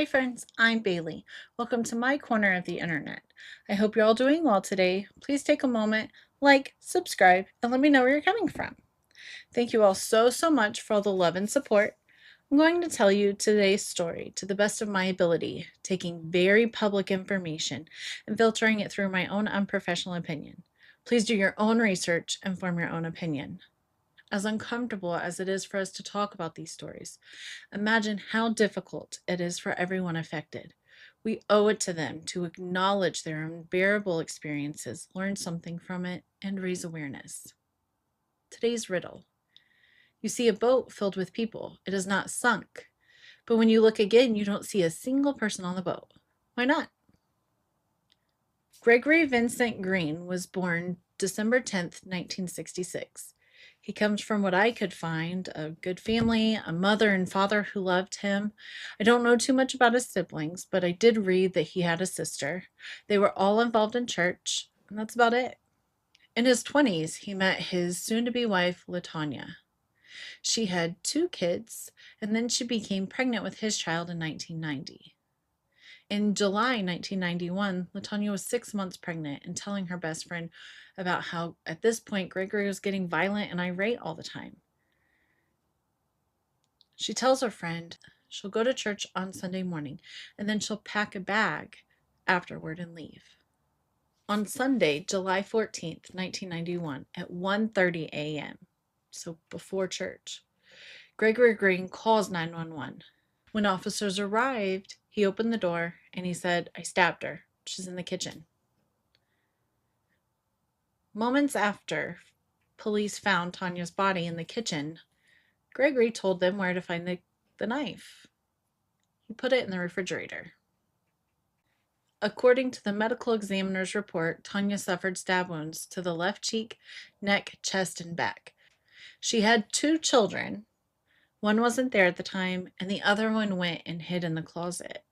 friends, I'm Bailey. Welcome to my corner of the internet. I hope you're all doing well today. Please take a moment, like, subscribe, and let me know where you're coming from. Thank you all so much for all the love and support. I'm going to tell you today's story to the best of my ability, taking very public information and filtering it through my own unprofessional opinion. Please do your own research and form your own opinion. As uncomfortable as it is for us to talk about these stories, imagine how difficult it is for everyone affected. We owe it to them to acknowledge their unbearable experiences, learn something from it, and raise awareness. Today's riddle. You see a boat filled with people. It is not sunk. But when you look again, you don't see a single person on the boat. Why not? Gregory Vincent Green was born December 10th, 1966. He comes from what I could find a good family, a mother and father who loved him. I don't know too much about his siblings, but I did read that he had a sister. They were all involved in church, and that's about it. In his 20s, he met his soon to be wife, Latanya. She had 2 kids, and then she became pregnant with his child in 1990. In July 1991, Latanya was 6 months pregnant and telling her best friend about how, at this point, Gregory was getting violent and irate all the time. She tells her friend she'll go to church on Sunday morning and then she'll pack a bag afterward and leave. On Sunday, July 14th, 1991, at 1:30 a.m., so before church, Gregory Green calls 911. When officers arrived, he opened the door and he said, "I stabbed her. She's in the kitchen." Moments after police found Tanya's body in the kitchen, Gregory told them where to find the knife. He put it in the refrigerator. According to the medical examiner's report, Tanya suffered stab wounds to the left cheek, neck, chest, and back. She had 2 children. One wasn't there at the time, and the other one went and hid in the closet.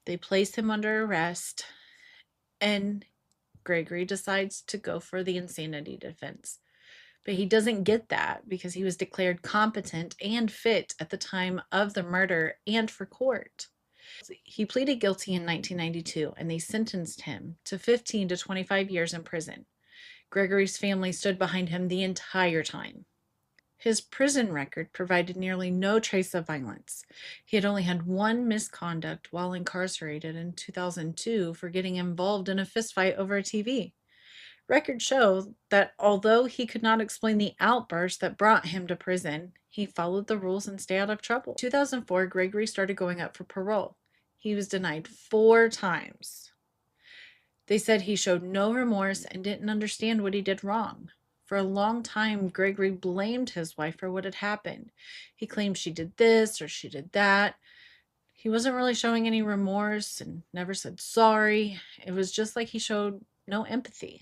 They placed him under arrest, and Gregory decides to go for the insanity defense. But he doesn't get that because he was declared competent and fit at the time of the murder and for court. He pleaded guilty in 1992 and they sentenced him to 15 to 25 years in prison. Gregory's family stood behind him the entire time. His prison record provided nearly no trace of violence. He had only had one misconduct while incarcerated in 2002 for getting involved in a fistfight over a TV. Records show that although he could not explain the outburst that brought him to prison, he followed the rules and stayed out of trouble. In 2004, Gregory started going up for parole. He was denied 4 times. They said he showed no remorse and didn't understand what he did wrong. For a long time, Gregory blamed his wife for what had happened. He claimed she did this or she did that. He wasn't really showing any remorse and never said sorry. It was just like he showed no empathy.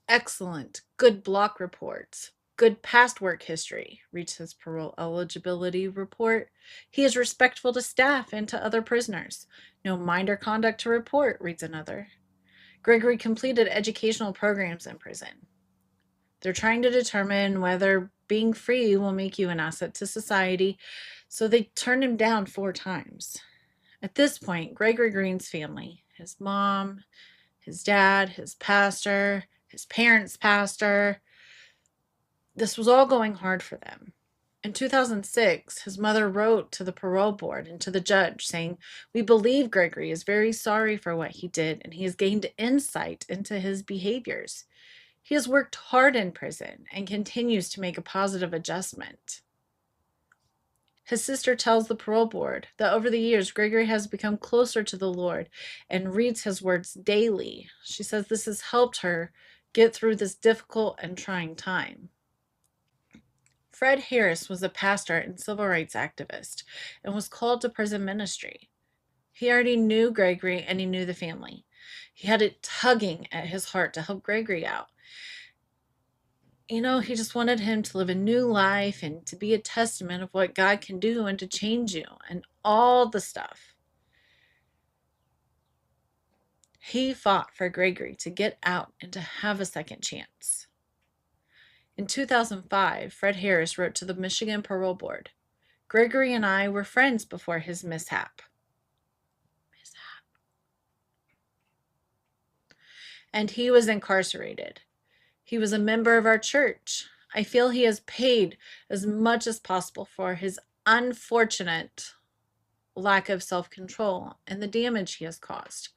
Excellent, good block reports, good past work history, reads his parole eligibility report. He is respectful to staff and to other prisoners. No minor conduct to report, reads another. Gregory completed educational programs in prison. They're trying to determine whether being free will make you an asset to society, so they turned him down 4 times. At this point, Gregory Green's family, his mom, his dad, his pastor, his parents' pastor, this was all going hard for them. In 2006, his mother wrote to the parole board and to the judge saying, "We believe Gregory is very sorry for what he did and he has gained insight into his behaviors. He has worked hard in prison and continues to make a positive adjustment." His sister tells the parole board that over the years, Gregory has become closer to the Lord and reads his words daily. She says this has helped her get through this difficult and trying time. Fred Harris was a pastor and civil rights activist and was called to prison ministry. He already knew Gregory and he knew the family. He had it tugging at his heart to help Gregory out. He just wanted him to live a new life and to be a testament of what God can do and to change you and all the stuff. He fought for Gregory to get out and to have a second chance. In 2005, Fred Harris wrote to the Michigan Parole Board, Gregory and I were friends before his mishap. And he was incarcerated. He was a member of our church. I feel he has paid as much as possible for his unfortunate lack of self control and the damage he has caused.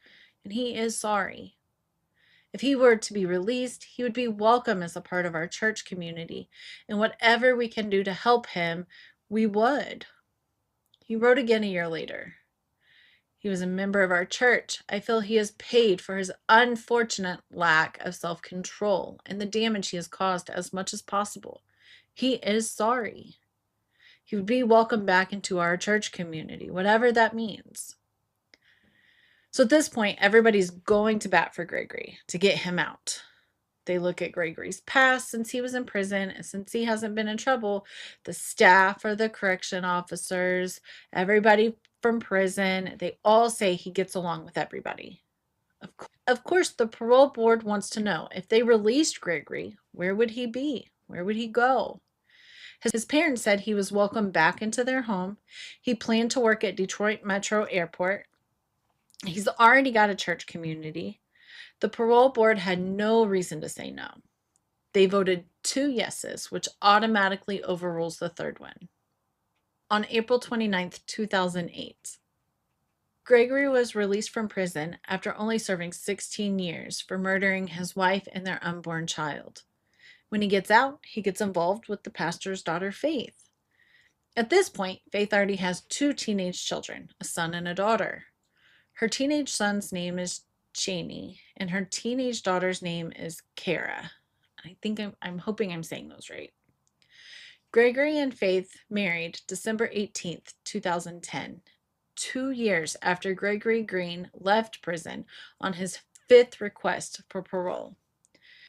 And he is sorry. If he were to be released, he would be welcome as a part of our church community. And whatever we can do to help him, we would. He wrote again a year later. He was a member of our church. I feel he has paid for his unfortunate lack of self control and the damage he has caused as much as possible. He is sorry. He would be welcomed back into our church community, whatever that means. So at this point, everybody's going to bat for Gregory to get him out. They look at Gregory's past since he was in prison, and since he hasn't been in trouble, the staff or the correction officers, everybody from prison, they all say he gets along with everybody. Of course, the parole board wants to know if they released Gregory, where would he be? Where would he go? His parents said he was welcomed back into their home. He planned to work at Detroit Metro Airport. He's already got a church community. The parole board had no reason to say no. They voted 2 yeses, which automatically overrules the third one. On April 29th, 2008, Gregory was released from prison after only serving 16 years for murdering his wife and their unborn child. When he gets out, he gets involved with the pastor's daughter, Faith. At this point, Faith already has 2 teenage children, a son and a daughter. Her teenage son's name is Cheney, and her teenage daughter's name is Kara. I'm hoping I'm saying those right. Gregory and Faith married December 18th, 2010, 2 years after Gregory Green left prison on his 5th request for parole.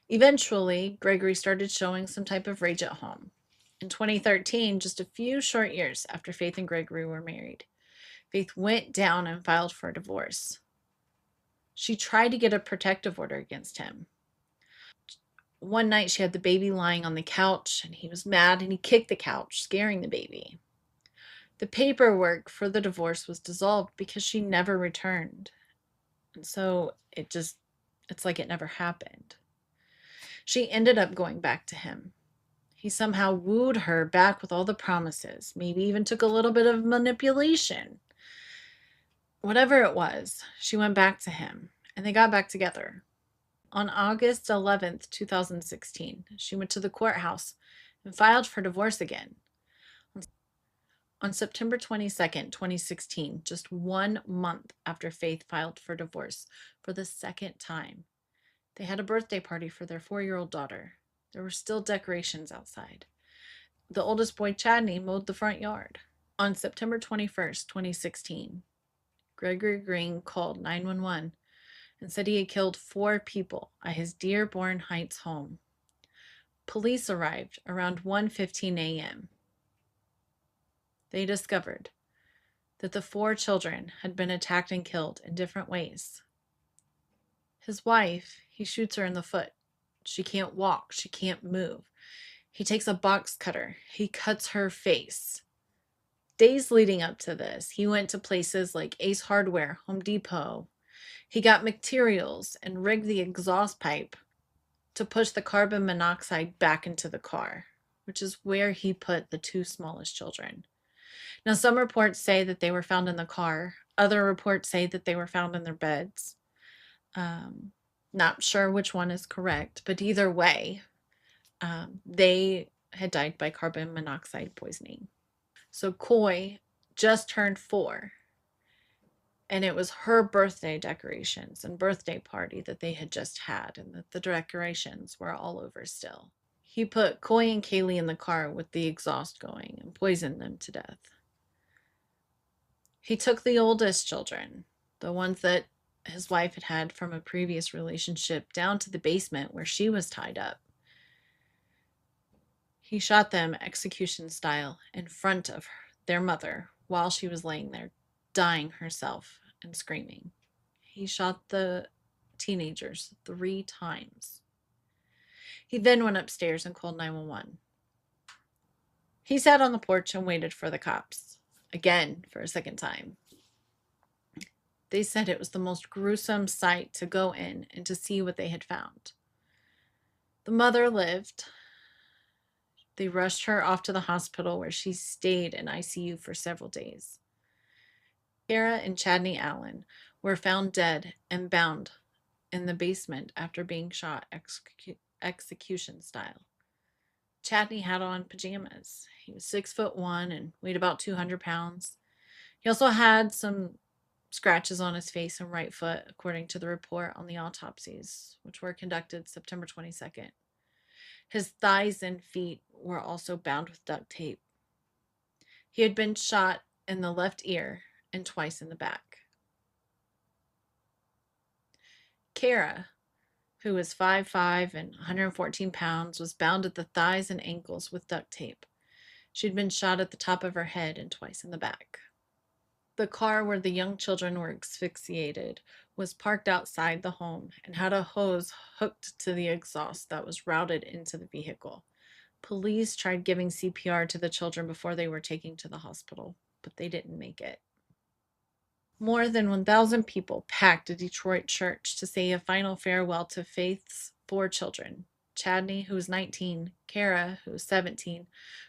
Eventually, Gregory started showing some type of rage at home. In 2013, just a few short years after Faith and Gregory were married, Faith went down and filed for a divorce. She tried to get a protective order against him. One night she had the baby lying on the couch and he was mad and he kicked the couch, scaring the baby. The paperwork for the divorce was dissolved because she never returned. And so it's like it never happened. She ended up going back to him. He somehow wooed her back with all the promises, maybe even took a little bit of manipulation. Whatever it was, she went back to him and they got back together. On August 11th, 2016, she went to the courthouse and filed for divorce again. On September 22nd, 2016, just 1 month after Faith filed for divorce for the second time, they had a birthday party for their 4-year-old daughter. There were still decorations outside. The oldest boy, Chadney, mowed the front yard. On September 21st, 2016, Gregory Green called 911 and said he had killed 4 people at his Dearborn Heights home. Police arrived around 1:15 a.m. They discovered that the 4 children had been attacked and killed in different ways. His wife, he shoots her in the foot. She can't walk. She can't move. He takes a box cutter. He cuts her face. Days leading up to this, he went to places like Ace Hardware, Home Depot. He got materials and rigged the exhaust pipe to push the carbon monoxide back into the car, which is where he put the 2 smallest children. Now, some reports say that they were found in the car. Other reports say that they were found in their beds. Not sure which one is correct, but either way, they had died by carbon monoxide poisoning. So Coy just turned 4, and it was her birthday decorations and birthday party that they had just had, and that the decorations were all over still. He put Coy and Kaylee in the car with the exhaust going and poisoned them to death. He took the oldest children, the ones that his wife had had from a previous relationship, down to the basement where she was tied up. He shot them execution style in front of their mother while she was laying there, dying herself and screaming. He shot the teenagers 3 times. He then went upstairs and called 911. He sat on the porch and waited for the cops, again for a second time. They said it was the most gruesome sight to go in and to see what they had found. The mother lived. They rushed her off to the hospital where she stayed in ICU for several days. Kara and Chadney Allen were found dead and bound in the basement after being shot execution style. Chadney had on pajamas. He was 6'1" and weighed about 200 pounds. He also had some scratches on his face and right foot, according to the report on the autopsies, which were conducted September 22nd. His thighs and feet were also bound with duct tape. He had been shot in the left ear and twice in the back. Kara, who was 5'5" and 114 pounds, was bound at the thighs and ankles with duct tape. She had been shot at the top of her head and twice in the back. The car where the young children were asphyxiated was parked outside the home and had a hose hooked to the exhaust that was routed into the vehicle. Police tried giving CPR to the children before they were taken to the hospital, but they didn't make it. More than 1,000 people packed a Detroit church to say a final farewell to Faith's 4 children: Chadney, who was 19, Kara, who was 17,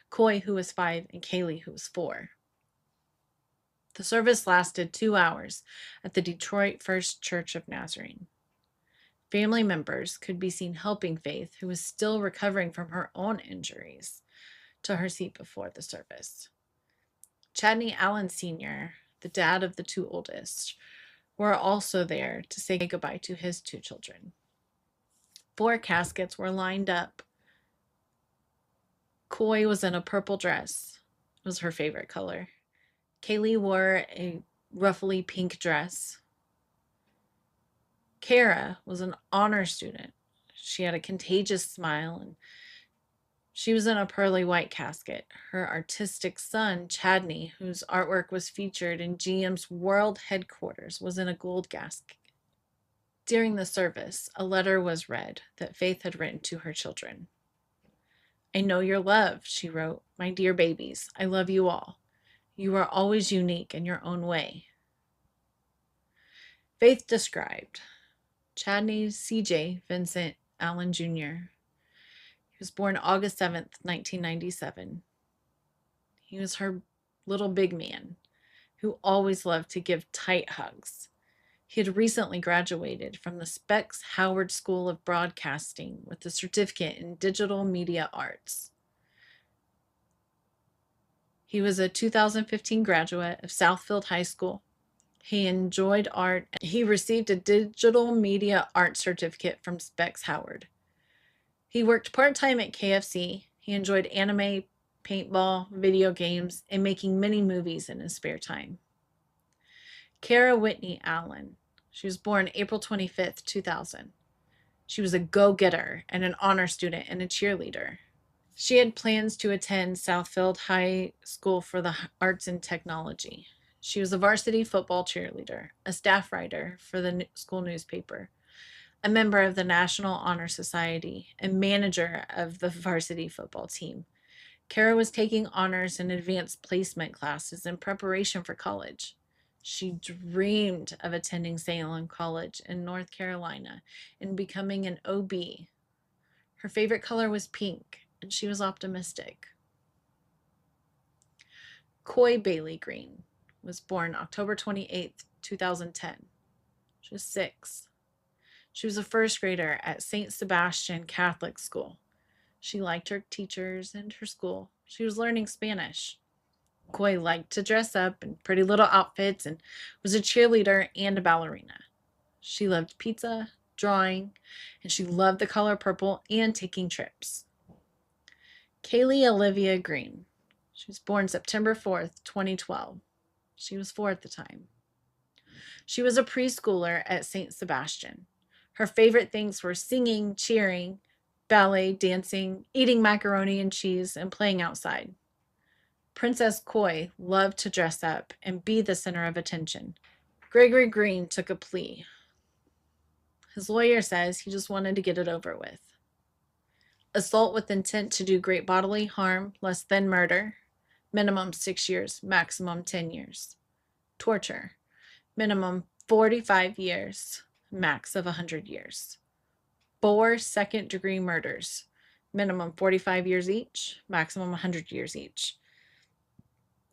Coy, who was 5, and Kaylee, who was 4. The service lasted 2 hours at the Detroit First Church of Nazarene. Family members could be seen helping Faith, who was still recovering from her own injuries, to her seat before the service. Chadney Allen Sr., the dad of the 2 oldest, were also there to say goodbye to his 2 children. 4 caskets were lined up. Coy was in a purple dress. It was her favorite color. Kaylee wore a ruffly pink dress. Kara was an honor student. She had a contagious smile, and she was in a pearly white casket. Her artistic son, Chadney, whose artwork was featured in GM's world headquarters, was in a gold casket. During the service, a letter was read that Faith had written to her children. "I know your love," she wrote. "My dear babies, I love you all. You are always unique in your own way." Faith described Chadney C.J. Vincent Allen Jr. He was born August 7th, 1997. He was her little big man who always loved to give tight hugs. He had recently graduated from the Specs Howard School of Broadcasting with a certificate in digital media arts. He was a 2015 graduate of Southfield High School. He enjoyed art. He received a digital media art certificate from Specs Howard. He worked part-time at KFC. He enjoyed anime, paintball, video games, and making mini movies in his spare time. Kara Whitney Allen. She was born April 25th, 2000. She was a go-getter and an honor student and a cheerleader. She had plans to attend Southfield High School for the Arts and Technology. She was a varsity football cheerleader, a staff writer for the school newspaper, a member of the National Honor Society, and manager of the varsity football team. Kara was taking honors and advanced placement classes in preparation for college. She dreamed of attending Salem College in North Carolina and becoming an OB. Her favorite color was pink, and she was optimistic. Coy Bailey Green was born October 28th, 2010. She was 6. She was a first grader at St. Sebastian Catholic School. She liked her teachers and her school. She was learning Spanish. Coy liked to dress up in pretty little outfits and was a cheerleader and a ballerina. She loved pizza, drawing, and she loved the color purple and taking trips. Kaylee Olivia Green. She was born September 4th, 2012. She was 4 at the time. She was a preschooler at St. Sebastian. Her favorite things were singing, cheering, ballet, dancing, eating macaroni and cheese, and playing outside. Princess Coy loved to dress up and be the center of attention. Gregory Green took a plea. His lawyer says he just wanted to get it over with. Assault with intent to do great bodily harm, less than murder, minimum 6 years, maximum 10 years. Torture, minimum 45 years, max of 100 years. 4 second-degree murders, minimum 45 years each, maximum 100 years each.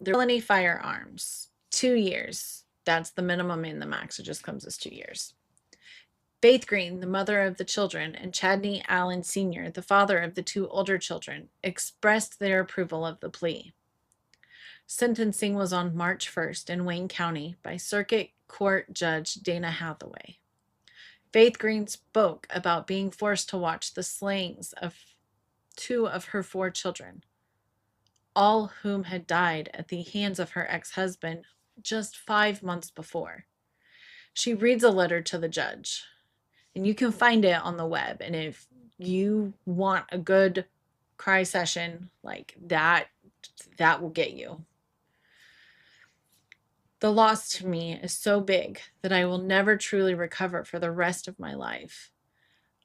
Felony firearms, 2 years. That's the minimum and the max. It just comes as 2 years. Faith Green, the mother of the children, and Chadney Allen Sr., the father of the 2 older children, expressed their approval of the plea. Sentencing was on March 1st in Wayne County by Circuit Court Judge Dana Hathaway. Faith Green spoke about being forced to watch the slayings of 2 of her 4 children, all whom had died at the hands of her ex-husband just 5 months before. She reads a letter to the judge, and you can find it on the web. And if you want a good cry session like that, that will get you. The loss to me is so big that I will never truly recover for the rest of my life.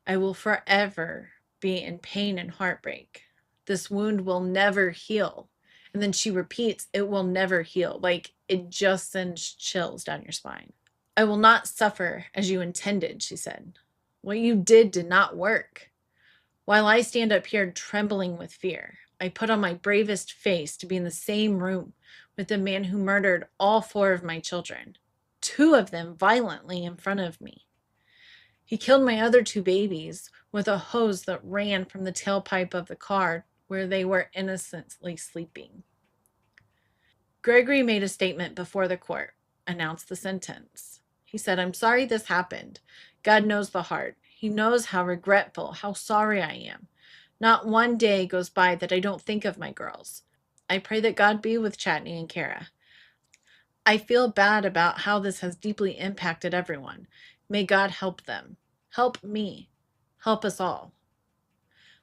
I will forever be in pain and heartbreak. This wound will never heal. And then she repeats, it will never heal. Like, it just sends chills down your spine. I will not suffer as you intended, she said. What you did not work. While I stand up here trembling with fear, I put on my bravest face to be in the same room with the man who murdered all 4 of my children, 2 of them violently in front of me. He killed my other 2 babies with a hose that ran from the tailpipe of the car where they were innocently sleeping. Gregory made a statement before the court, announced the sentence. He said, I'm sorry this happened. God knows the heart. He knows how regretful, how sorry I am. Not one day goes by that I don't think of my girls. I pray that God be with Chadney and Kara. I feel bad about how this has deeply impacted everyone. May God help them. Help me. Help us all.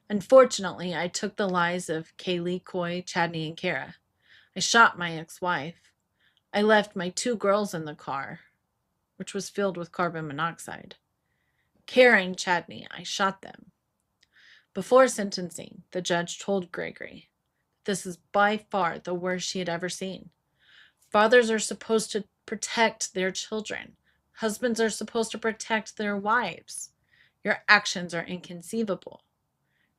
Unfortunately, I took the lives of Kaylee, Coy, Chadney, and Kara. I shot my ex-wife. I left my 2 girls in the car, which was filled with carbon monoxide. Kara and Chadney, I shot them. Before sentencing, the judge told Gregory, this is by far the worst she had ever seen. Fathers are supposed to protect their children. Husbands are supposed to protect their wives. Your actions are inconceivable.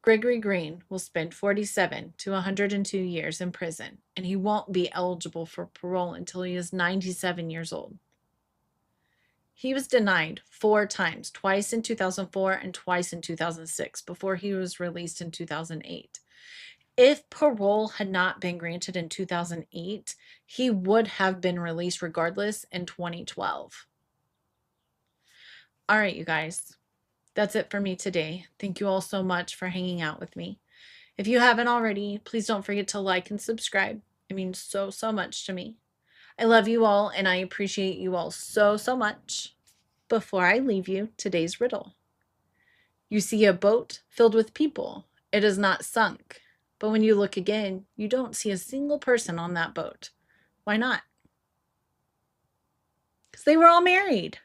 Gregory Green will spend 47 to 102 years in prison, and he won't be eligible for parole until he is 97 years old. He was denied 4 times, twice in 2004 and twice in 2006, before he was released in 2008. If parole had not been granted in 2008, he would have been released regardless in 2012. All right, you guys, that's it for me today. Thank you all so much for hanging out with me. If you haven't already, please don't forget to like and subscribe. It means so, so much to me. I love you all, and I appreciate you all so, so much. Before I leave you, today's riddle. You see a boat filled with people. It is not sunk. But when you look again, you don't see a single person on that boat. Why not? Because they were all married.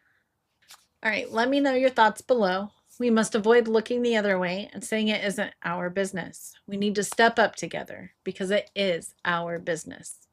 All right, let me know your thoughts below. We must avoid looking the other way and saying it isn't our business. We need to step up together because it is our business.